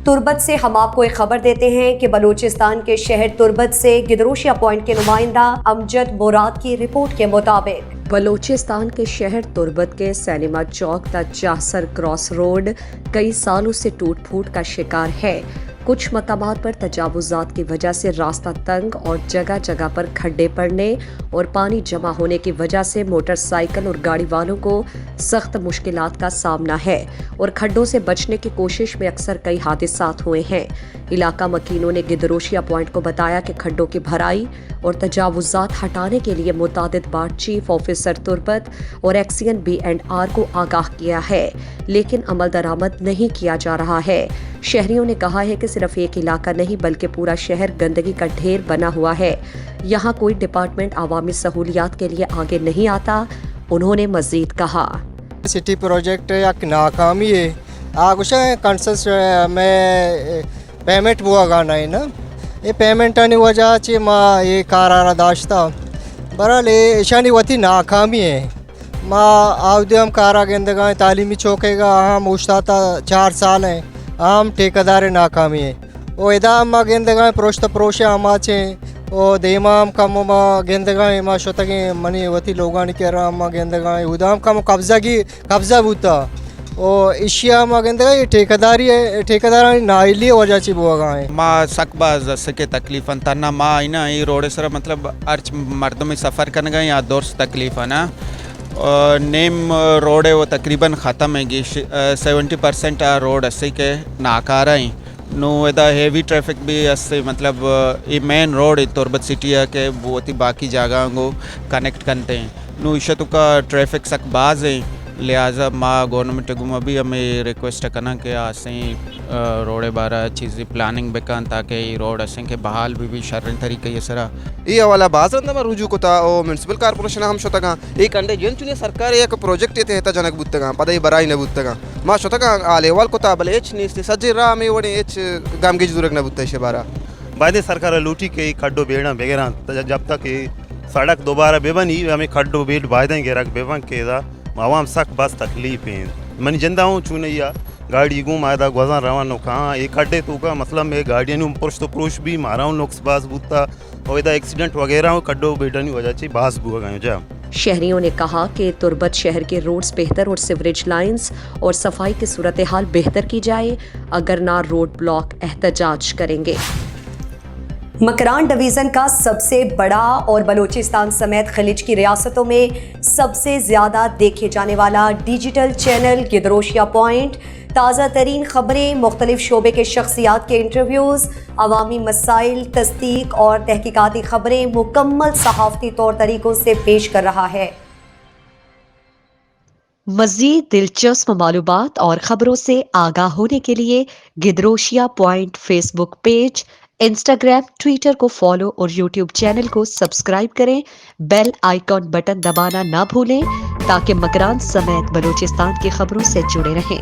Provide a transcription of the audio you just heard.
تربت سے ہم آپ کو ایک خبر دیتے ہیں کہ بلوچستان کے شہر تربت سے گدروشیا پوائنٹ کے نمائندہ امجد مراد کی رپورٹ کے مطابق بلوچستان کے شہر تربت کے سینما چوک تا جاسر کراس روڈ کئی سالوں سے ٹوٹ پھوٹ کا شکار ہے۔ کچھ مقامات پر تجاوزات کی وجہ سے راستہ تنگ اور جگہ جگہ پر کھڈے پڑنے اور پانی جمع ہونے کی وجہ سے موٹر سائیکل اور گاڑی والوں کو سخت مشکلات کا سامنا ہے اور کھڈوں سے بچنے کی کوشش میں اکثر کئی حادثات ہوئے ہیں۔ علاقہ مکینوں نے گدروشیا پوائنٹ کو بتایا کہ کھڈوں کی بھرائی اور تجاوزات ہٹانے کے لیے متعدد بار چیف آفیسر تربت اور ایکسین B&R کو آگاہ کیا ہے، لیکن عمل درآمد نہیں کیا جا رہا ہے۔ شہریوں نے کہا ہے کہ صرف ایک علاقہ نہیں بلکہ پورا شہر گندگی کا ڈھیر بنا ہوا ہے۔ یہاں کوئی ڈپارٹمنٹ عوامی سہولیات کے لیے آگے نہیں آتا۔ انہوں نے مزید کہا، سٹی پروجیکٹ یک ناکامی ہے آگوش کنسس میں پیمنٹ بوا گانا ہے نا یہ پیمنٹ آنے وجہ سے ما یہ کارارہ داشتا برحال ایشانی وتی ناکامی ہے ما آودیم کارا گندگاں تعلیمی چوکے گا ہم اشتاتا 4 سال ہیں ہم ٹھیکیدار ناکامی ہے وہ ادا ما گندگاں پروشت پروشہ ہما چھیں او دیمام کم ما گندگاں ما شتگیں منی وتی لوگانی کے رہا ما گندگاں ادام کم قبضہ بوتا او اشیا ما گندگاں یہ ٹھیکیداری ہے ٹھیکیدارانی نائلی وجہ چی بوا گاں ہے ما سکباز سکے تکلیفاً تنہا ما اینا ای روڈ سر مطلب ارچ مردمی سفر کرنے گا یا دور سے تکلیف نا نیم روڈ ہے وہ تقریباً ختم ہے گی 70% روڈ اسی کے ناکارہ ہیں نو ادا ہیوی ٹریفک بھی اسے مطلب یہ مین روڈ ہے تربت سٹی ہے کہ وہ باقی جگہوں کو کنیکٹ کرتے ہیں نو اشتو کا ٹریفک سک باز ہیں لہٰذا ما گورنمنٹ کو بھی ہمیں ریکویسٹ کرنا کہ آسیں روڈ بارہ چیزیں پلاننگ بکن تاکہ یہ روڈ اسیں کے بحال بھی شرن طریقے یہ سرا یہ والا باز رندہ میں رجوع کتا او میونسپل کارپوریشن ہم شتگاں ایک انڈے جن چنی سرکار ایک پروجیکٹ یہ تہتا جنک بودتگاں پدہ برائی نبودتگاں ما شتگاں آلیوال کتا بل ایچ نیستی سجی راہ میں وڑے ایچ گامگیج دورک نبودتا ہے بارہ بعد سرکار لوٹی کے کھڈو بیڑا بغیرہ جب تک سڑک دوبارہ بے بنی ہمیں کھڈو بیٹ بائدیں گے رکھ بے بن کے دا عوام سخت بس تکلیف ہیں منی جندہ ہوں چونے یا گاڑی گم آئے دا گوزاں روانو کہاں ایک کھڈے تو کا مسئلہ میں گاڑیاں نوں پرش تو پروش بھی مارا ہوں نقص باز بوتا اور ادا ایکسیڈنٹ وغیرہ ہوں کھڈو بیٹانی وجہ سے باز بوا گئے جا۔ شہریوں نے کہا کہ تربت شہر کے روڈز بہتر اور سیوریج لائنز اور صفائی کی صورتحال بہتر کی جائے، اگر نہ روڈ بلاک احتجاج کریں گے۔ مکران ڈویژن کا سب سے بڑا اور بلوچستان سمیت خلیج کی ریاستوں میں سب سے زیادہ دیکھے جانے والا ڈیجیٹل چینل گدروشیا پوائنٹ تازہ ترین خبریں، مختلف شعبے کے شخصیات کے انٹرویوز، عوامی مسائل، تصدیق اور تحقیقاتی خبریں مکمل صحافتی طور طریقوں سے پیش کر رہا ہے۔ مزید دلچسپ معلومات اور خبروں سے آگاہ ہونے کے لیے Gedrosia point Facebook page, Instagram, Twitter کو فالو اور یوٹیوب چینل کو سبسکرائب کریں۔ بیل آئیکن بٹن دبانا نہ بھولیں تاکہ مکران سمیت بلوچستان کی خبروں سے جڑے رہیں۔